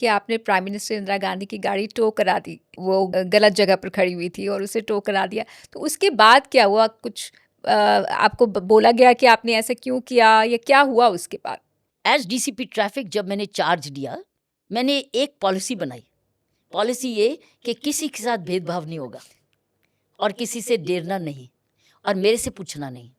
कि आपने prime minister Indira Gandhi की गाड़ी टो करा दी, वो गलत जगह पर खड़ी हुई थी और उसे टो करा दिया। तो उसके बाद क्या हुआ? कुछ आपको बोला गया कि आपने ऐसा क्यों किया या क्या हुआ उसके बाद? एज डीसीपी ट्रैफिक जब मैंने चार्ज लिया, मैंने एक पॉलिसी बनाई। पॉलिसी ये कि किसी के साथ भेदभाव नहीं होगा और किसी से डरना नहीं और मेरे से पूछना नहीं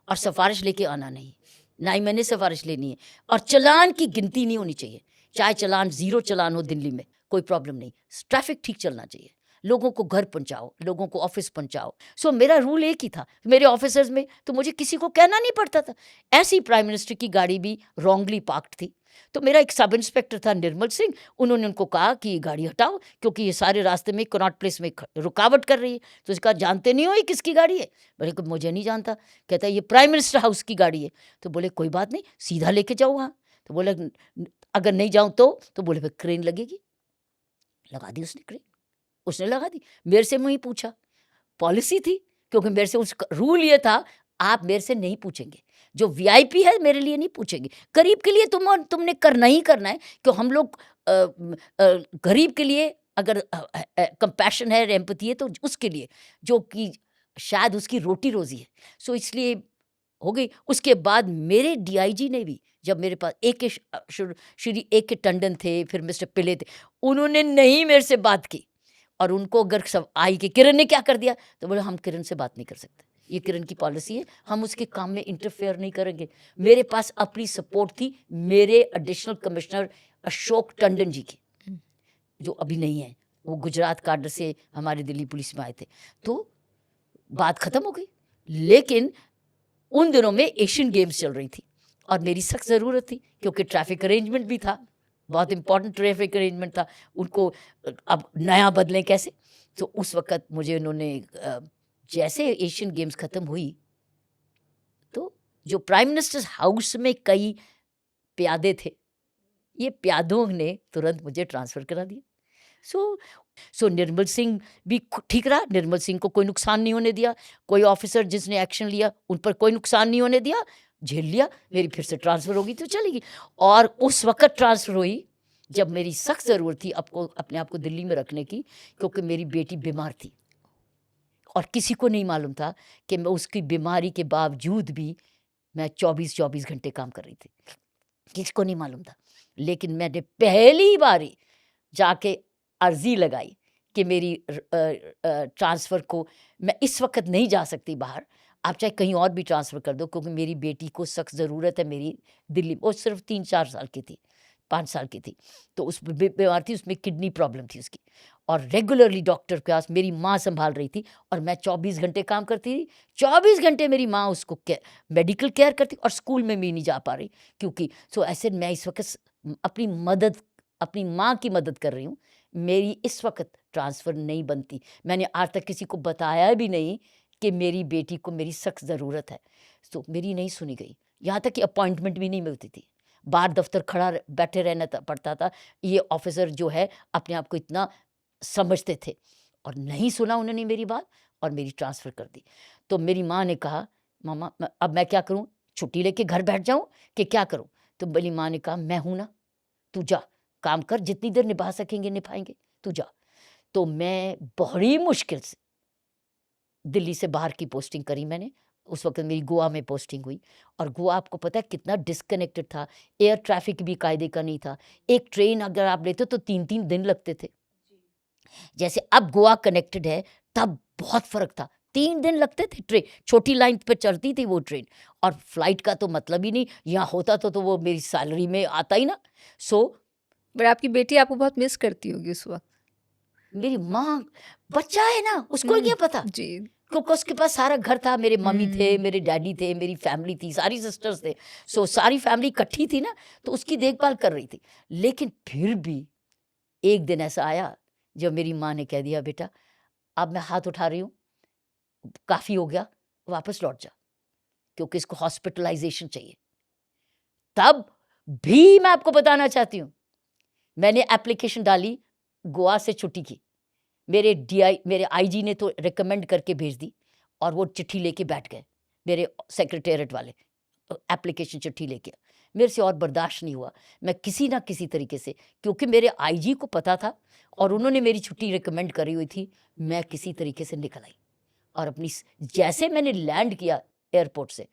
और सिफारिश लेके आना नहीं, ना ही मैंने सिफारिश लेनी है। और चालान की गिनती नहीं होनी चाहिए, चाहे चालान 0 चालान हो दिल्ली में, कोई प्रॉब्लम नहीं। ट्रैफिक ठीक चलना चाहिए, लोगों को घर पहुंचाओ, लोगों को ऑफिस पहुंचाओ। सो मेरा रूल एक ही था मेरे ऑफिसर्स में, तो मुझे किसी को कहना नहीं पड़ता था। ऐसी प्राइम मिनिस्टर की गाड़ी भी रॉन्गली पार्क्ड थी, तो मेरा एक सब इंस्पेक्टर था निर्मल सिंह, उन्होंने उनको कहा कि ये गाड़ी हटाओ क्योंकि ये सारे रास्ते में कनॉट प्लेस में रुकावट कर रही है। तो उसका जानते नहीं हो ये किसकी गाड़ी है? बोले कि मुझे नहीं जानता। कहता है ये प्राइम मिनिस्टर हाउस की गाड़ी है। तो बोले कोई बात नहीं, सीधा लेके जाओ वहाँ। तो बोले अगर नहीं जाऊँ तो बोले फिर क्रेन लगेगी। लगा दी उसने क्रेन, उसने लगा दी। मेरे से नहीं पूछा, पॉलिसी थी, क्योंकि मेरे से उस रूल ये था आप मेरे से नहीं पूछेंगे, जो वीआईपी है मेरे लिए नहीं पूछेंगे। गरीब के लिए तुमने करना ही करना है, क्यों हम लोग गरीब के लिए अगर कंपैशन है, एम्पैथी है, तो उसके लिए जो कि शायद उसकी रोटी रोजी है। सो इसलिए हो गई। उसके बाद मेरे डीआईजी ने भी, जब मेरे पास श्री ए के टंडन थे, फिर मिस्टर पिले थे, उन्होंने नहीं मेरे से बात की। और उनको अगर सब आई कि किरण ने क्या कर दिया, तो बोले हम किरण से बात नहीं कर सकते, ये किरण की पॉलिसी है, हम उसके काम में इंटरफेयर नहीं करेंगे। मेरे पास अपनी सपोर्ट थी मेरे एडिशनल कमिश्नर अशोक टंडन जी की, जो अभी नहीं है, वो गुजरात काडर से हमारे दिल्ली पुलिस में आए थे। तो बात खत्म हो गई। लेकिन उन दिनों में एशियन गेम्स चल रही थी और मेरी सख्त ज़रूरत थी, क्योंकि ट्रैफिक अरेंजमेंट भी था, बहुत इंपॉर्टेंट ट्रैफिक अरेंजमेंट था। उनको अब नया बदलें कैसे? तो उस वक़्त मुझे उन्होंने जैसे एशियन गेम्स ख़त्म हुई, तो जो प्राइम मिनिस्टर्स हाउस में कई प्यादे थे, ये प्यादों ने तुरंत मुझे ट्रांसफ़र करा दिया। सो सो निर्मल सिंह भी ठीक रहा, निर्मल सिंह को कोई नुकसान नहीं होने दिया। कोई ऑफिसर जिसने एक्शन लिया उन पर कोई नुकसान नहीं होने दिया, झेल लिया। मेरी फिर से ट्रांसफ़र होगी तो चलेगी। और उस वक़्त ट्रांसफ़र हुई जब मेरी सख्त ज़रूरत थी अपने आप को दिल्ली में रखने की, क्योंकि मेरी बेटी बीमार थी और किसी को नहीं मालूम था कि मैं उसकी बीमारी के बावजूद भी मैं 24-24 घंटे काम कर रही थी। किसी को नहीं मालूम था। लेकिन मैंने पहली बारी जाके अर्ज़ी लगाई कि मेरी ट्रांसफ़र को, मैं इस वक़्त नहीं जा सकती बाहर, आप चाहे कहीं और भी ट्रांसफ़र कर दो, क्योंकि मेरी बेटी को सख्त ज़रूरत है मेरी दिल्ली। वो सिर्फ़ 3-4 साल की थी, 5 साल की थी। तो उस बीमार थी, उसमें किडनी प्रॉब्लम थी उसकी, और रेगुलरली डॉक्टर के पास मेरी माँ सँभाल रही थी और मैं 24 घंटे काम करती थी। 24 घंटे मेरी माँ उसको मेडिकल केयर करती, और स्कूल में भी नहीं जा पा रही, क्योंकि सो ऐसे मैं इस वक़्त अपनी माँ की मदद कर रही हूँ। मेरी इस वक़्त ट्रांसफ़र नहीं बनती। मैंने आज तक किसी को बताया भी नहीं कि मेरी बेटी को मेरी सख्त ज़रूरत है। तो मेरी नहीं सुनी गई। यहाँ तक कि अपॉइंटमेंट भी नहीं मिलती थी। बाहर दफ़्तर बैठे रहना पड़ता था। ये ऑफ़िसर जो है अपने आप को इतना समझते थे, और नहीं सुना उन्होंने मेरी बात और मेरी ट्रांसफ़र कर दी। तो मेरी माँ ने कहा, "मामा अब मैं क्या करूँ? छुट्टी लेके घर बैठ जाऊँ कि क्या करूँ?" तो मेरी माँ ने कहा, "मैं हूँ ना, तू जा, काम कर, जितनी देर निभा सकेंगे निभाएँगे, तू जा।" तो मैं बड़ी मुश्किल से दिल्ली से बाहर की पोस्टिंग करी मैंने। उस वक़्त मेरी गोवा में पोस्टिंग हुई, और गोवा आपको पता है कितना डिस्कनेक्टेड था, एयर ट्रैफ़िक भी कायदे का नहीं था। एक ट्रेन अगर आप लेते तो 3-3 दिन लगते थे। जैसे अब गोवा कनेक्टेड है, तब बहुत फ़र्क था। 3 दिन लगते थे ट्रेन, छोटी लाइन पे चलती थी वो ट्रेन, और फ्लाइट का तो मतलब ही नहीं, यहाँ होता तो वो मेरी सैलरी में आता ही ना। सो बट आपकी बेटी आपको बहुत मिस करती होगी उस वक़्त। मेरी माँ, बच्चा है ना, उसको क्या पता? जी। क्योंकि उसके पास सारा घर था, मेरे मम्मी थे, हुँ। मेरे डैडी थे, मेरी फैमिली थी, सारी सिस्टर्स थे। सो सारी फैमिली इकट्ठी थी ना, तो उसकी देखभाल कर रही थी। लेकिन फिर भी एक दिन ऐसा आया जब मेरी माँ ने कह दिया, "बेटा, अब मैं हाथ उठा रही हूँ, काफ़ी हो गया, वापस लौट जा, क्योंकि इसको हॉस्पिटलाइज़ेशन चाहिए।" तब भी मैं आपको बताना चाहती हूँ, मैंने एप्लीकेशन डाली, गोवा से छुट्टी की। मेरे आईजी ने तो रिकमेंड करके भेज दी, और वो चिट्ठी लेके बैठ गए, मेरे सेक्रेटेरिएट वाले, एप्लीकेशन चिट्ठी लेके। मेरे से और बर्दाश्त नहीं हुआ। मैं किसी ना किसी तरीके से, क्योंकि मेरे आईजी को पता था और उन्होंने मेरी छुट्टी रिकमेंड करी हुई थी, मैं किसी तरीके से निकल आई और जैसे मैंने लैंड किया एयरपोर्ट से,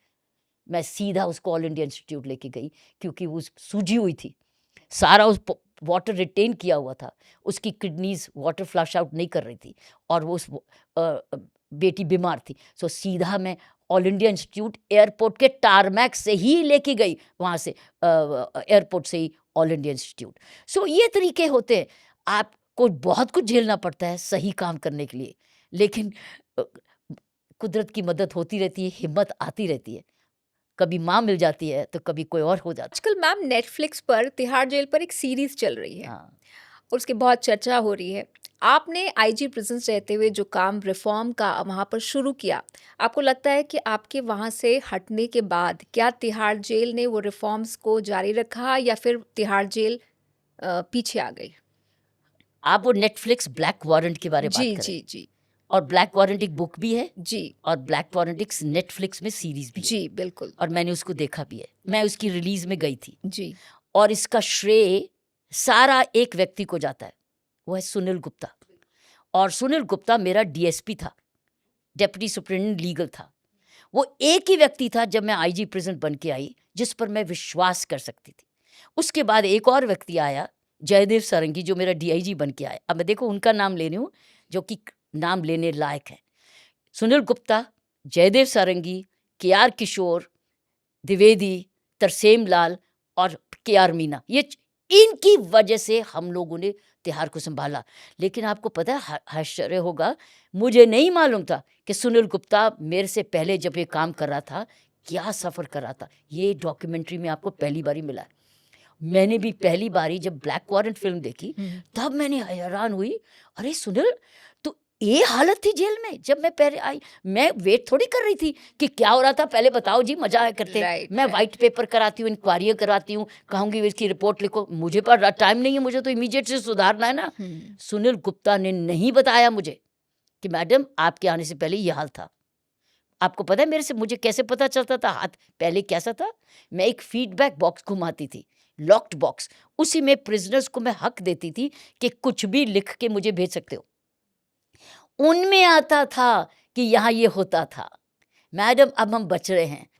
मैं सीधा उसको ऑल इंडिया इंस्टीट्यूट लेके गई, क्योंकि वो सूजी हुई थी, सारा उस वाटर रिटेन किया हुआ था, उसकी किडनीज वाटर फ्लश आउट नहीं कर रही थी और वो बेटी बीमार थी। सो सीधा मैं ऑल इंडिया इंस्टीट्यूट एयरपोर्ट के टारमैक से ही लेके गई, वहाँ से एयरपोर्ट से ही ऑल इंडिया इंस्टीट्यूट। सो ये तरीके होते हैं। आपको बहुत कुछ झेलना पड़ता है सही काम करने के लिए, लेकिन कुदरत की मदद होती रहती है, हिम्मत आती रहती है। कभी माँ मिल जाती है तो कभी कोई और हो जाता आजकल मैम नेटफ्लिक्स पर तिहाड़ जेल पर एक सीरीज चल रही है। है हाँ, और उसकी बहुत चर्चा हो रही है। आपने आईजी प्रिजन्स रहते हुए जो काम रिफॉर्म का वहाँ पर शुरू किया, आपको लगता है कि आपके वहाँ से हटने के बाद क्या तिहाड़ जेल ने वो रिफॉर्म्स को जारी रखा या फिर तिहाड़ जेल पीछे आ गई? आप वो नेटफ्लिक्स ब्लैक वारंट के बारे में जी बात करें। जी जी और ब्लैक वारंट एक बुक भी है जी और ब्लैक वारंट एक नेटफ्लिक्स में सीरीज भी है, जी बिल्कुल और मैंने उसको देखा भी है। मैं उसकी रिलीज में गई थी जी और इसका श्रेय सारा एक व्यक्ति को जाता है, वो है सुनील गुप्ता। और सुनील गुप्ता मेरा डीएसपी था, डेप्यूटी सुप्रिटेंडेंट लीगल था। वो एक ही व्यक्ति था जब मैं आईजी प्रेजेंट बन के आई जिस पर मैं विश्वास कर सकती थी। उसके बाद एक और व्यक्ति आया, जयदेव सारंगी, जो मेरा डीआईजी बन के आया। अब मैं देखो उनका नाम ले रही हूँ जो कि नाम लेने लायक है। सुनील गुप्ता, जयदेव सारंगी, केआर किशोर द्विवेदी, तरसेम लाल और केआर मीना, इनकी वजह से हम लोगों ने तिहाड़ को संभाला। लेकिन आपको पता है, आश्चर्य होगा, मुझे नहीं मालूम था कि सुनील गुप्ता मेरे से पहले जब ये काम कर रहा था क्या सफ़र कर रहा था। ये डॉक्यूमेंट्री में आपको पहली बारी मिला है। मैंने भी पहली बारी जब ब्लैक वारंट फिल्म देखी तब मैंने हैरान हुई, अरे सुनील, तो ये हालत थी जेल में जब मैं पहले आई। मैं वेट थोड़ी कर रही थी कि क्या हो रहा था, पहले बताओ जी, मजा आया करते। राइट मैं वाइट पेपर कराती हूँ, इंक्वायरियाँ कराती हूँ, कहूँगी इसकी रिपोर्ट लिखो, मुझे पर टाइम नहीं है, मुझे तो इमीडिएट से सुधारना है ना। सुनील गुप्ता ने नहीं बताया मुझे कि मैडम आपके आने से पहले ये हाल था। आपको पता है मुझे कैसे पता चलता था हाथ पहले कैसा था? मैं एक फीडबैक बॉक्स घुमाती थी, लॉक्ड बॉक्स, उसी में प्रिजनर्स को मैं हक देती थी कि कुछ भी लिख के मुझे भेज सकते हो। उनमें आता था कि यहाँ ये होता था, मैडम अब हम बच रहे हैं।